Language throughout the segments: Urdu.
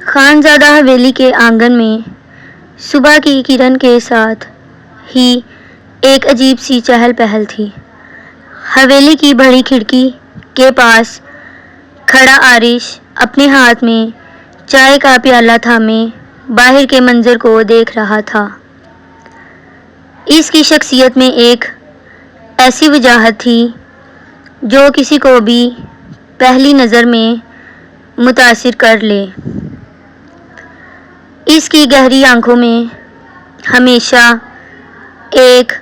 خانزادہ حویلی کے آنگن میں صبح کی کرن کے ساتھ ہی ایک عجیب سی چہل پہل تھی۔ حویلی کی بڑی کھڑکی کے پاس کھڑا عارش اپنے ہاتھ میں چائے کا پیالہ تھامے باہر کے منظر کو دیکھ رہا تھا۔ اس کی شخصیت میں ایک ایسی وجاہت تھی جو کسی کو بھی پہلی نظر میں متاثر کر لے۔ اس کی گہری آنکھوں میں ہمیشہ ایک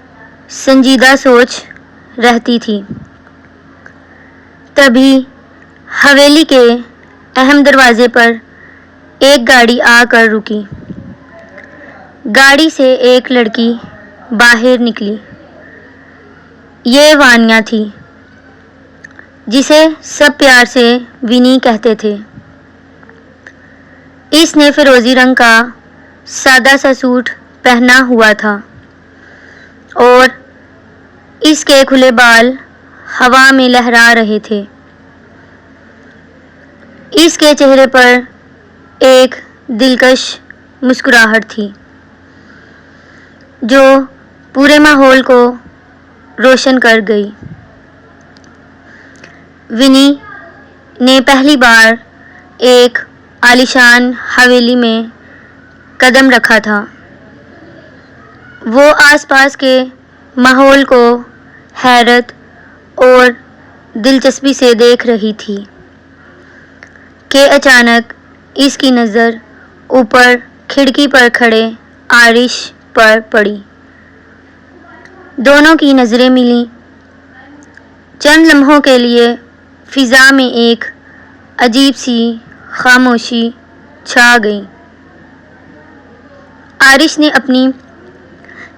سنجیدہ سوچ رہتی تھی۔ تبھی حویلی کے اہم دروازے پر ایک گاڑی آ کر رکی۔ گاڑی سے ایک لڑکی باہر نکلی۔ یہ وانیا تھی، جسے سب پیار سے ونی کہتے تھے۔ اس نے فیروزی رنگ کا سادہ سا سوٹ پہنا ہوا تھا اور اس کے کھلے بال ہوا میں لہرا رہے تھے۔ اس کے چہرے پر ایک دلکش مسکراہٹ تھی جو پورے ماحول کو روشن کر گئی۔ ونی نے پہلی بار ایک عالیشان حویلی میں قدم رکھا تھا۔ وہ آس پاس کے ماحول کو حیرت اور دلچسپی سے دیکھ رہی تھی کہ اچانک اس کی نظر اوپر کھڑکی پر کھڑے عارش پر پڑی۔ دونوں کی نظریں ملیں۔ چند لمحوں کے لیے فضا میں ایک عجیب سی خاموشی چھا گئی۔ عارش نے اپنی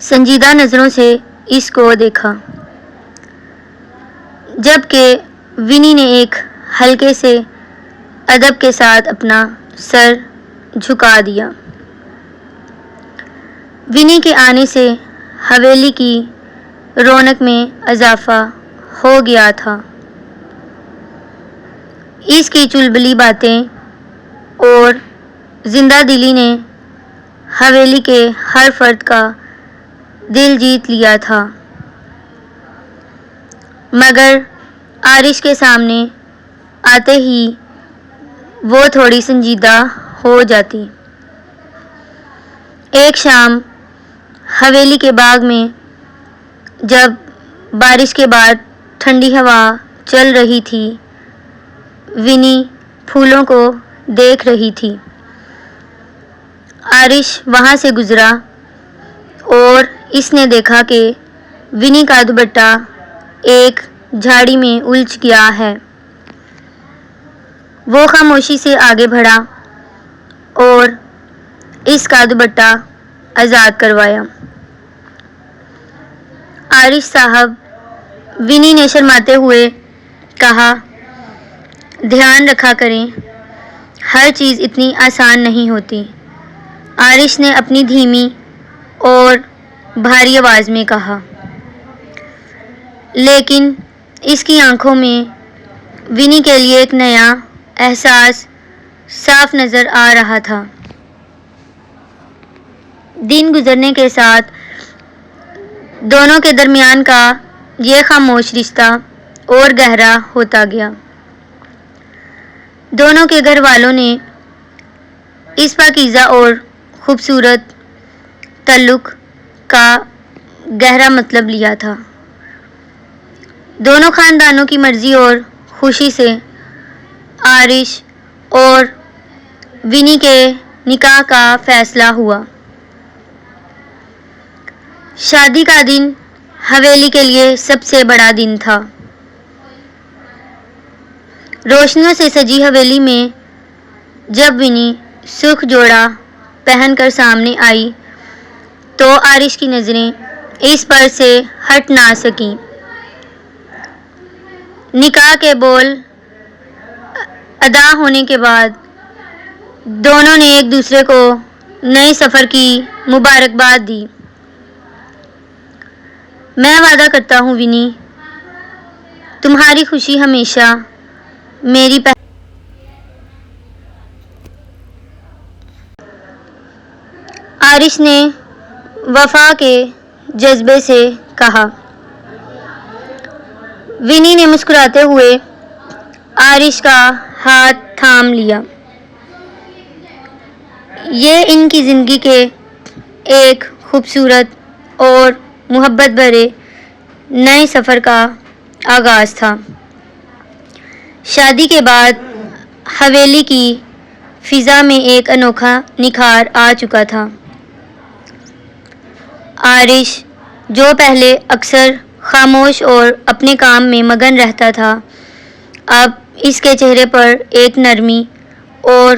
سنجیدہ نظروں سے اس کو دیکھا، جبکہ ونی نے ایک ہلکے سے ادب کے ساتھ اپنا سر جھکا دیا۔ ونی کے آنے سے حویلی کی رونق میں اضافہ ہو گیا تھا۔ اس کی چلبلی باتیں اور زندہ دلی نے حویلی کے ہر فرد کا دل جیت لیا تھا، مگر عارش کے سامنے آتے ہی وہ تھوڑی سنجیدہ ہو جاتی۔ ایک شام حویلی کے باغ میں جب بارش کے بعد ٹھنڈی ہوا چل رہی تھی، ونی پھولوں کو دیکھ رہی تھی۔ عارش وہاں سے گزرا اور اس نے دیکھا کہ ونی کا دوپٹہ ایک جھاڑی میں الجھ گیا ہے۔ وہ خاموشی سے آگے بڑھا اور اس کا دوپٹہ آزاد کروایا۔ عارش صاحب، ونی نے شرماتے ہوئے کہا، دھیان رکھا کریں، ہر چیز اتنی آسان نہیں ہوتی۔ عارش نے اپنی دھیمی اور بھاری آواز میں کہا، لیکن اس کی آنکھوں میں ونی کے لیے ایک نیا احساس صاف نظر آ رہا تھا۔ دن گزرنے کے ساتھ دونوں کے درمیان کا یہ خاموش رشتہ اور گہرا ہوتا گیا۔ دونوں کے گھر والوں نے اس پاکیزہ اور خوبصورت تعلق کا گہرا مطلب لیا تھا۔ دونوں خاندانوں کی مرضی اور خوشی سے عارش اور ونی کے نکاح کا فیصلہ ہوا۔ شادی کا دن حویلی کے لیے سب سے بڑا دن تھا۔ روشنیوں سے سجی حویلی میں جب ونی سرخ جوڑا پہن کر سامنے آئی تو عارش کی نظریں اس پر سے ہٹ نہ سکیں۔ نکاح کے بول ادا ہونے کے بعد دونوں نے ایک دوسرے کو نئے سفر کی مبارکباد دی۔ میں وعدہ کرتا ہوں ونی، تمہاری خوشی ہمیشہ میری آرش نے وفا کے جذبے سے کہا۔ ونی نے مسکراتے ہوئے آرش کا ہاتھ تھام لیا۔ یہ ان کی زندگی کے ایک خوبصورت اور محبت بھرے نئے سفر کا آغاز تھا۔ شادی کے بعد حویلی کی فضا میں ایک انوکھا نکھار آ چکا تھا۔ آرش جو پہلے اکثر خاموش اور اپنے کام میں مگن رہتا تھا، اب اس کے چہرے پر ایک نرمی اور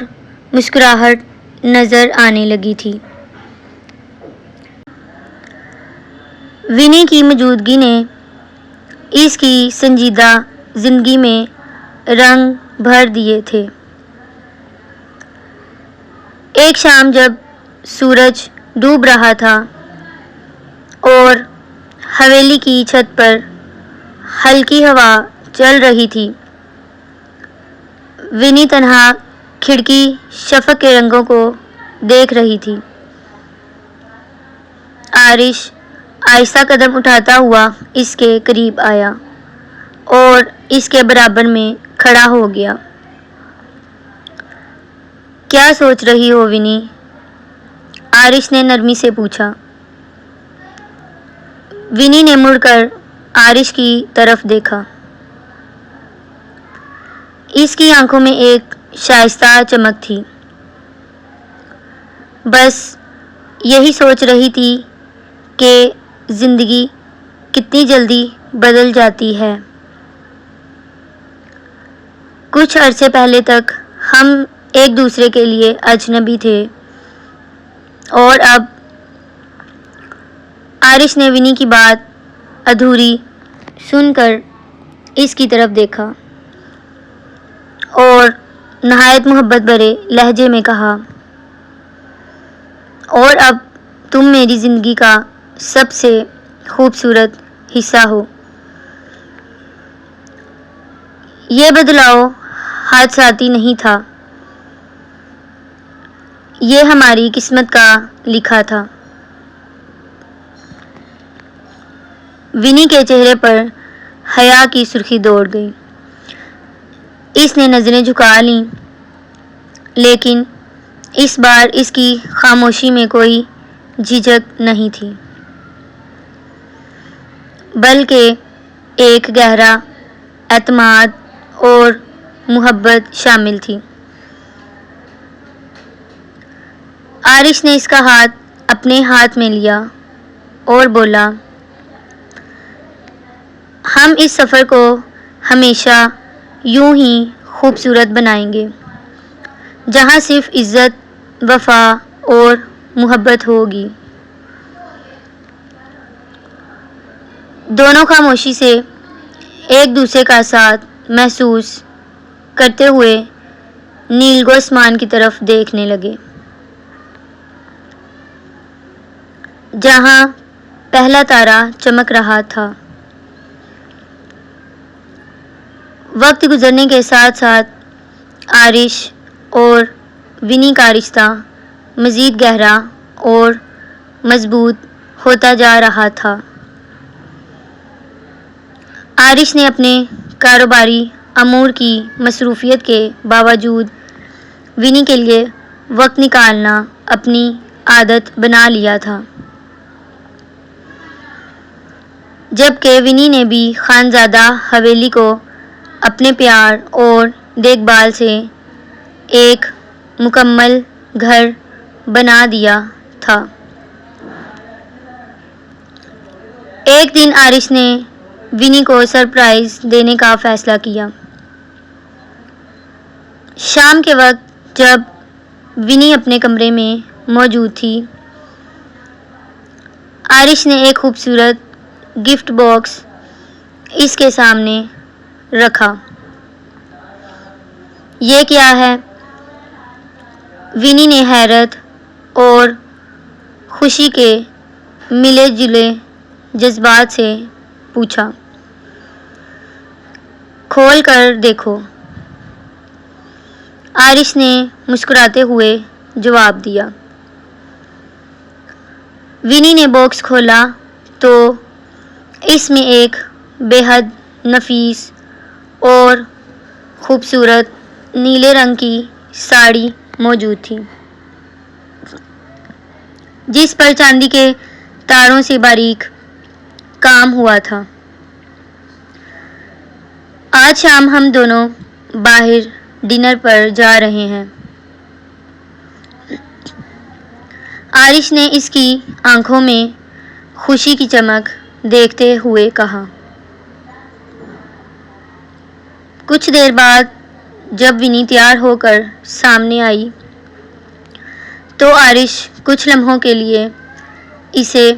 مسکراہٹ نظر آنے لگی تھی۔ ونی کی موجودگی نے اس کی سنجیدہ زندگی میں رنگ بھر دیے تھے۔ ایک شام جب سورج ڈوب رہا تھا اور حویلی کی چھت پر ہلکی ہوا چل رہی تھی، ونی تنہا کھڑکی شفق کے رنگوں کو دیکھ رہی تھی۔ آرش آہستہ قدم اٹھاتا ہوا اس کے قریب آیا اور اس کے برابر میں کھڑا ہو گیا۔ کیا سوچ رہی ہو ونی؟ آرش نے نرمی سے پوچھا۔ ونی نے مڑ کر آرش کی طرف دیکھا۔ اس کی آنکھوں میں ایک شائستہ چمک تھی۔ بس یہی سوچ رہی تھی کہ زندگی کتنی جلدی بدل جاتی ہے۔ کچھ عرصے پہلے تک ہم ایک دوسرے کے لیے اجنبی تھے اور اب… آرش نے ونی کی بات ادھوری سن کر اس کی طرف دیکھا اور نہایت محبت بھرے لہجے میں کہا، اور اب تم میری زندگی کا سب سے خوبصورت حصہ ہو۔ یہ بدلاؤ حادثاتی نہیں تھا، یہ ہماری قسمت کا لکھا تھا۔ ونی کے چہرے پر حیا کی سرخی دوڑ گئی۔ اس نے نظریں جھکا لیں، لیکن اس بار اس کی خاموشی میں کوئی جھجک نہیں تھی، بلکہ ایک گہرا اعتماد اور محبت شامل تھی۔ آرش نے اس کا ہاتھ اپنے ہاتھ میں لیا اور بولا، ہم اس سفر کو ہمیشہ یوں ہی خوبصورت بنائیں گے، جہاں صرف عزت، وفا اور محبت ہوگی۔ دونوں خاموشی سے ایک دوسرے کا ساتھ محسوس کرتے ہوئے نیلگو آسمان کی طرف دیکھنے لگے، جہاں پہلا تارا چمک رہا تھا۔ وقت گزرنے کے ساتھ ساتھ آرش اور ونی کا رشتہ مزید گہرا اور مضبوط ہوتا جا رہا تھا۔ آرش نے اپنے کاروباری امور کی مصروفیت کے باوجود ونی کے لیے وقت نکالنا اپنی عادت بنا لیا تھا، جبکہ ونی نے بھی خانزادہ حویلی کو اپنے پیار اور دیکھ بھال سے ایک مکمل گھر بنا دیا تھا۔ ایک دن آرش نے ونی کو سرپرائز دینے کا فیصلہ کیا۔ شام کے وقت جب ونی اپنے کمرے میں موجود تھی، آرش نے ایک خوبصورت گفٹ باکس اس کے سامنے رکھا۔ یہ کیا ہے؟ ونی نے حیرت اور خوشی کے ملے جلے جذبات سے پوچھا۔ کھول کر دیکھو، آرش نے مسکراتے ہوئے جواب دیا۔ ونی نے باکس کھولا تو اس میں ایک بے حد نفیس اور خوبصورت نیلے رنگ کی ساڑی موجود تھی، جس پر چاندی کے تاروں سے باریک کام ہوا تھا۔ آج شام ہم دونوں باہر ڈنر پر جا رہے ہیں، آرش نے اس کی آنکھوں میں خوشی کی چمک دیکھتے ہوئے کہا۔ کچھ دیر بعد جب ونی تیار ہو کر سامنے آئی تو آرش کچھ لمحوں کے لیے اسے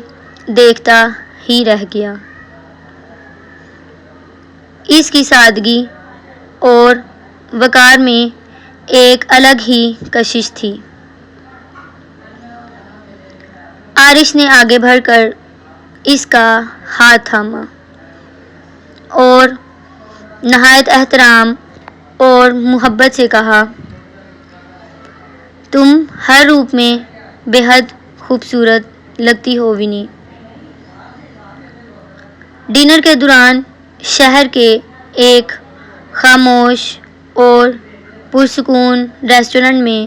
دیکھتا ہی رہ گیا۔ اس کی سادگی اور وقار میں ایک الگ ہی کشش تھی۔ آرش نے آگے بڑھ کر اس کا ہاتھ تھاما اور نہایت احترام اور محبت سے کہا، تم ہر روپ میں بے حد خوبصورت لگتی ہو ونی۔ ڈنر کے دوران شہر کے ایک خاموش اور پرسکون ریسٹورانٹ میں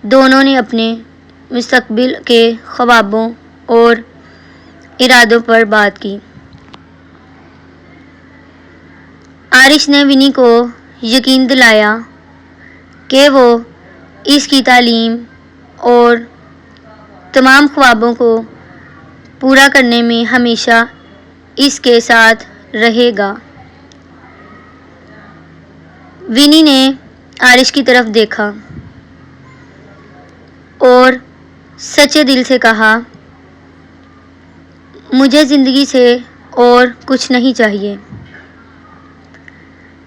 دونوں نے اپنے مستقبل کے خوابوں اور ارادوں پر بات کی۔ آرش نے ونی کو یقین دلایا کہ وہ اس کی تعلیم اور تمام خوابوں کو پورا کرنے میں ہمیشہ اس کے ساتھ رہے گا۔ ونی نے آرش کی طرف دیکھا اور سچے دل سے کہا، مجھے زندگی سے اور کچھ نہیں چاہیے،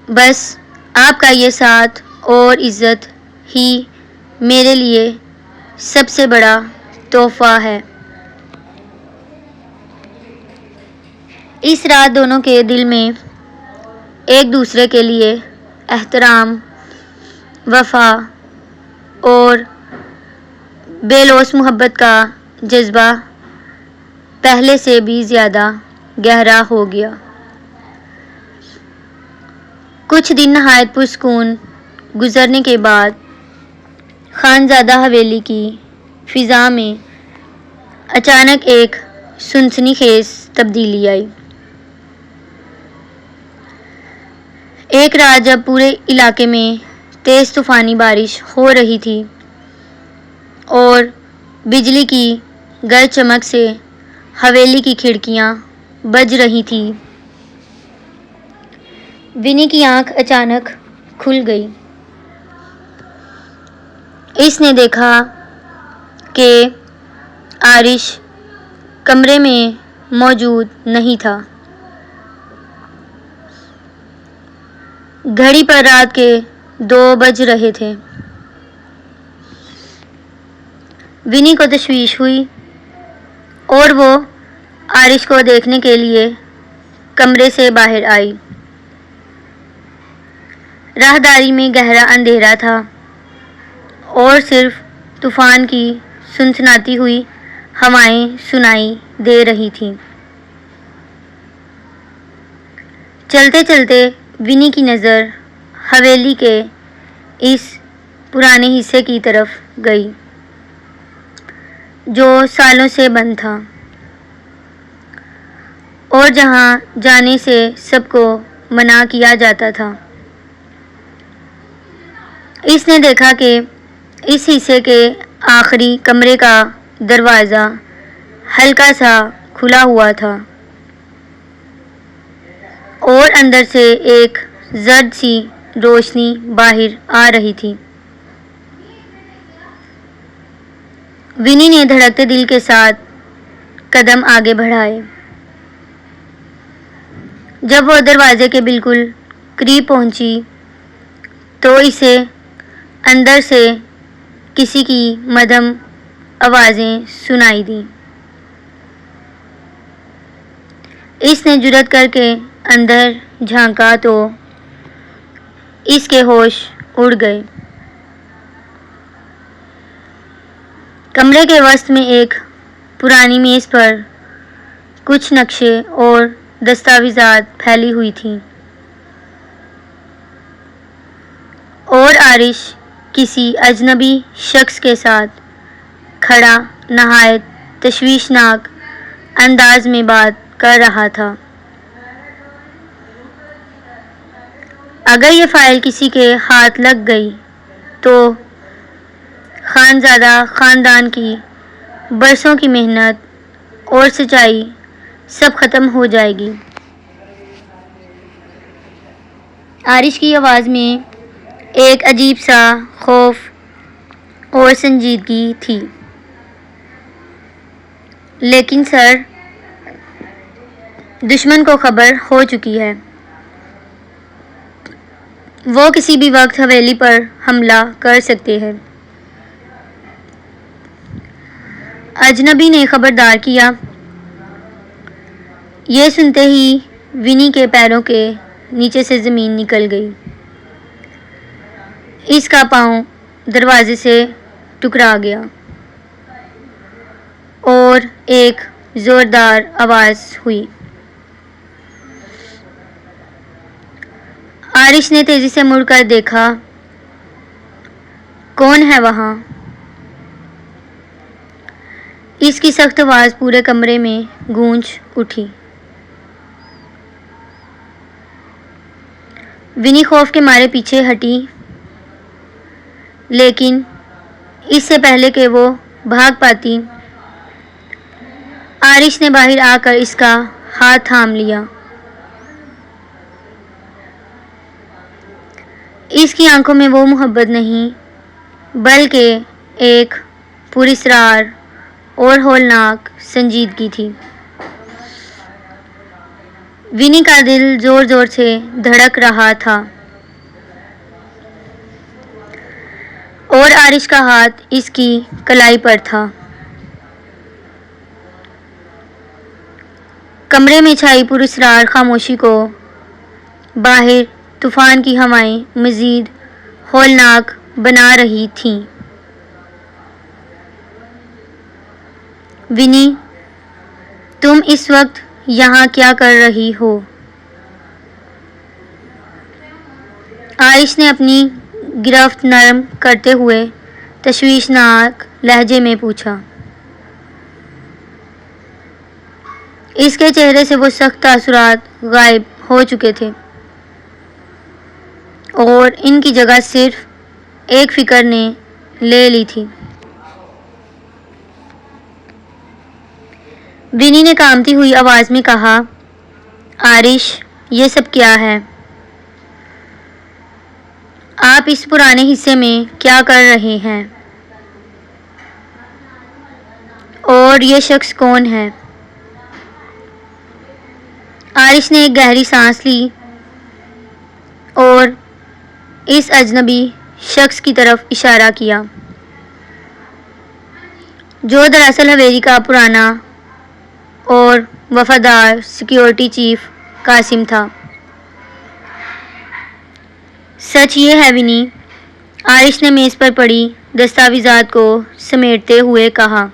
بس آپ کا یہ ساتھ اور عزت ہی میرے لیے سب سے بڑا تحفہ ہے۔ اس رات دونوں کے دل میں ایک دوسرے کے لیے احترام، وفا اور بے لوث محبت کا جذبہ پہلے سے بھی زیادہ گہرا ہو گیا۔ کچھ دن نہایت پرسکون گزرنے کے بعد خانزادہ حویلی کی فضا میں اچانک ایک سنسنی خیز تبدیلی آئی۔ ایک رات جب پورے علاقے میں تیز طوفانی بارش ہو رہی تھی اور بجلی کی گر چمک سے حویلی کی کھڑکیاں بج رہی تھیں، ونی کی آنکھ اچانک کھل گئی۔ اس نے دیکھا کہ آرش کمرے میں موجود نہیں تھا۔ گھڑی پر رات کے 2 بج رہے تھے۔ ونی کو تشویش ہوئی اور وہ آرش کو دیکھنے کے لیے کمرے سے باہر آئی۔ راہداری میں گہرا اندھیرا تھا اور صرف طوفان کی سنسناتی ہوئی ہوائیں سنائی دے رہی تھیں۔ چلتے چلتے ونی کی نظر حویلی کے اس پرانے حصے کی طرف گئی جو سالوں سے بند تھا اور جہاں جانے سے سب کو منع کیا جاتا تھا۔ اس نے دیکھا کہ اس حصے کے آخری کمرے کا دروازہ ہلکا سا کھلا ہوا تھا اور اندر سے ایک زرد سی روشنی باہر آ رہی تھی۔ ونی نے دھڑکتے دل کے ساتھ قدم آگے بڑھائے۔ جب وہ دروازے کے بالکل قریب پہنچی تو اسے اندر سے کسی کی مدھم آوازیں سنائی دیں۔ اس نے جرأت کر کے اندر جھانکا تو اس کے ہوش اڑ گئے۔ کمرے کے وسط میں ایک پرانی میز پر کچھ نقشے اور دستاویزات پھیلی ہوئی تھیں اور عارش کسی اجنبی شخص کے ساتھ کھڑا نہایت تشویشناک انداز میں بات کر رہا تھا۔ اگر یہ فائل کسی کے ہاتھ لگ گئی تو خانزادہ خاندان کی برسوں کی محنت اور سچائی سب ختم ہو جائے گی۔ عارش کی آواز میں ایک عجیب سا خوف اور سنجیدگی تھی۔ لیکن سر، دشمن کو خبر ہو چکی ہے۔ وہ کسی بھی وقت حویلی پر حملہ کر سکتے ہیں۔ اجنبی نے خبردار کیا۔ یہ سنتے ہی ونی کے پیروں کے نیچے سے زمین نکل گئی۔ اس کا پاؤں دروازے سے ٹکرا گیا اور ایک زوردار آواز ہوئی۔ عارش نے تیزی سے مڑ کر دیکھا۔ کون ہے وہاں؟ اس کی سخت آواز پورے کمرے میں گونج اٹھی۔ ونی خوف کے مارے پیچھے ہٹی، لیکن اس سے پہلے کہ وہ بھاگ پاتی، عارش نے باہر آ کر اس کا ہاتھ تھام لیا۔ اس کی آنکھوں میں وہ محبت نہیں بلکہ ایک پراسرار اور ہولناک سنجیدگی تھی۔ ونی کا دل زور زور سے دھڑک رہا تھا اور عارش کا ہاتھ اس کی کلائی پر تھا۔ کمرے میں چھائی پراسرار خاموشی کو باہر طوفان کی ہوائیں مزید ہولناک بنا رہی تھیں۔ ونی، تم اس وقت یہاں کیا کر رہی ہو؟ عارش نے اپنی گرفت نرم کرتے ہوئے تشویشناک لہجے میں پوچھا۔ اس کے چہرے سے وہ سخت تاثرات غائب ہو چکے تھے اور ان کی جگہ صرف ایک فکر نے لے لی تھی۔ ونی نے کانپتی ہوئی آواز میں کہا، عارش، یہ سب کیا ہے؟ آپ اس پرانے حصے میں کیا کر رہے ہیں؟ اور یہ شخص کون ہے؟ عارش نے ایک گہری سانس لی اور اس اجنبی شخص کی طرف اشارہ کیا جو دراصل حویلی کا پرانا اور وفادار سیکیورٹی چیف قاسم تھا۔ سچ یہ ہے ونی، عارش نے میز پر پڑی دستاویزات کو سمیٹتے ہوئے کہا،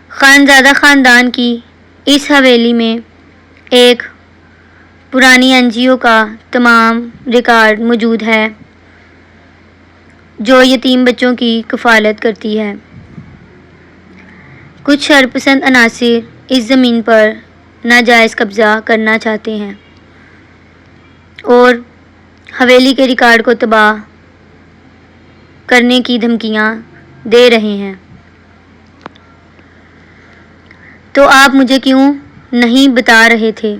خانزادہ خاندان کی اس حویلی میں ایک پرانی NGO کا تمام ریکارڈ موجود ہے جو یتیم بچوں کی کفالت کرتی ہے۔ کچھ شرپسند عناصر اس زمین پر ناجائز قبضہ کرنا چاہتے ہیں اور حویلی کے ریکارڈ کو تباہ کرنے کی دھمکیاں دے رہے ہیں۔ تو آپ مجھے کیوں نہیں بتا رہے تھے؟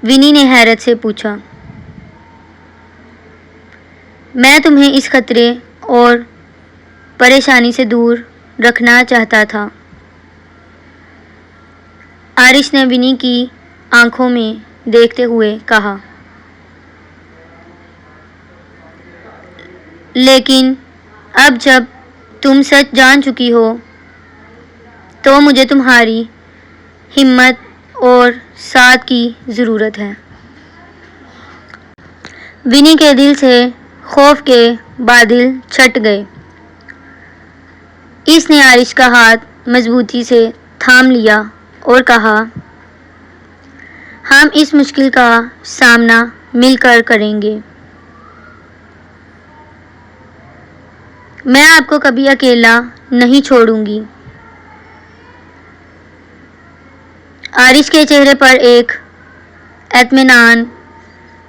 ونی نے حیرت سے پوچھا۔ میں تمہیں اس خطرے اور پریشانی سے دور رکھنا چاہتا تھا، عارش نے ونی کی آنکھوں میں دیکھتے ہوئے کہا۔ لیکن اب جب تم سچ جان چکی ہو تو مجھے تمہاری ہمت اور ساتھ کی ضرورت ہے۔ ونی کے دل سے خوف کے بادل چھٹ گئے۔ اس نے عارش کا ہاتھ مضبوطی سے تھام لیا اور کہا، ہم اس مشکل کا سامنا مل کر کریں گے۔ میں آپ کو کبھی اکیلا نہیں چھوڑوں گی۔ عارش کے چہرے پر ایک اطمینان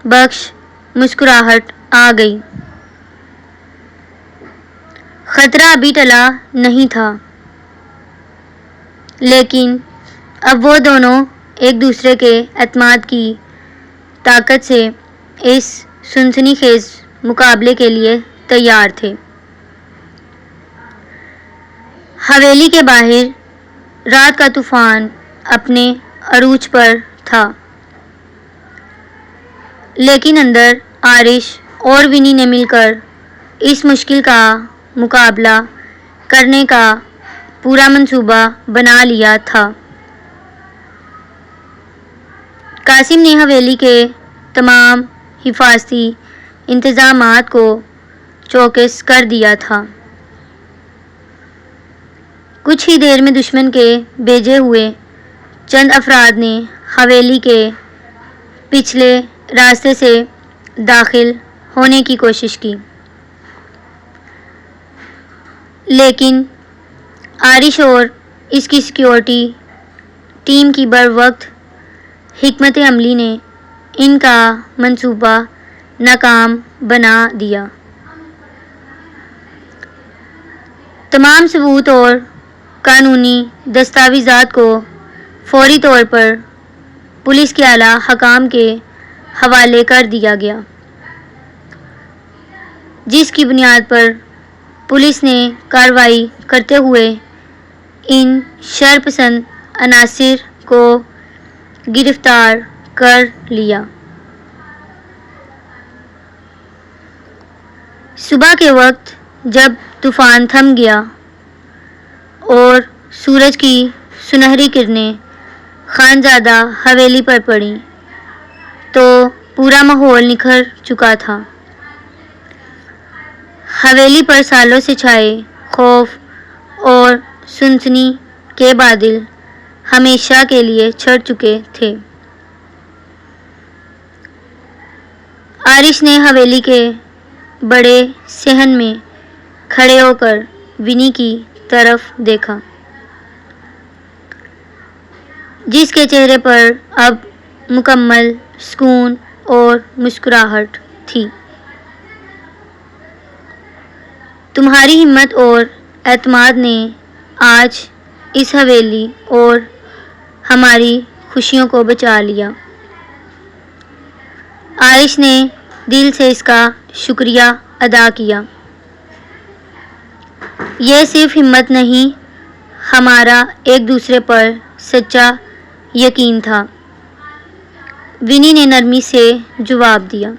بخش مسکراہٹ آ گئی۔ خطرہ ابھی ٹلا نہیں تھا، لیکن اب وہ دونوں ایک دوسرے کے اعتماد کی طاقت سے اس سنسنی خیز مقابلے کے لیے تیار تھے۔ حویلی کے باہر رات کا طوفان اپنے عروج پر تھا، لیکن اندر عارش اور ونی نے مل کر اس مشکل کا مقابلہ کرنے کا پورا منصوبہ بنا لیا تھا۔ قاسم نے حویلی کے تمام حفاظتی انتظامات کو چوکس کر دیا تھا۔ کچھ ہی دیر میں دشمن کے بھیجے ہوئے چند افراد نے حویلی کے پچھلے راستے سے داخل ہونے کی کوشش کی، لیکن عارش اور اس کی سیکیورٹی ٹیم کی بروقت حکمت عملی نے ان کا منصوبہ ناکام بنا دیا۔ تمام ثبوت اور قانونی دستاویزات کو فوری طور پر پولیس کے اعلیٰ حکام کے حوالے کر دیا گیا، جس کی بنیاد پر پولیس نے کارروائی کرتے ہوئے ان شرپسند عناصر کو گرفتار کر لیا۔ صبح کے وقت جب طوفان تھم گیا اور سورج کی سنہری کرنیں خانزادہ حویلی پر پڑیں تو پورا ماحول نکھر چکا تھا۔ حویلی پر سالوں سے چھائے خوف اور سنسنی کے بادل ہمیشہ کے لیے چھٹ چکے تھے۔ عارش نے حویلی کے بڑے صحن میں کھڑے ہو کر ونی کی طرف دیکھا، جس کے چہرے پر اب مکمل سکون اور مسکراہٹ تھی۔ تمہاری ہمت اور اعتماد نے آج اس حویلی اور ہماری خوشیوں کو بچا لیا۔ عارش نے دل سے اس کا شکریہ ادا کیا۔ یہ صرف ہمت نہیں، ہمارا ایک دوسرے پر سچا یقین تھا، ونی نے نرمی سے جواب دیا۔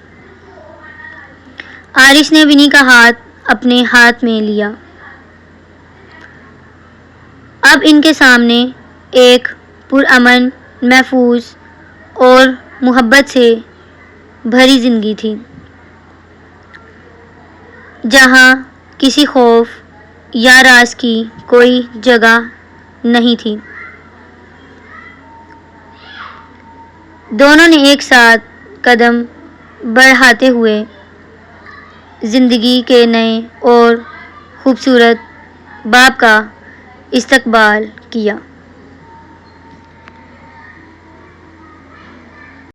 عارش نے ونی کا ہاتھ اپنے ہاتھ میں لیا۔ اب ان کے سامنے ایک پرامن، محفوظ اور محبت سے بھری زندگی تھی، جہاں کسی خوف یا راز کی کوئی جگہ نہیں تھی۔ دونوں نے ایک ساتھ قدم بڑھاتے ہوئے زندگی کے نئے اور خوبصورت باب کا استقبال کیا۔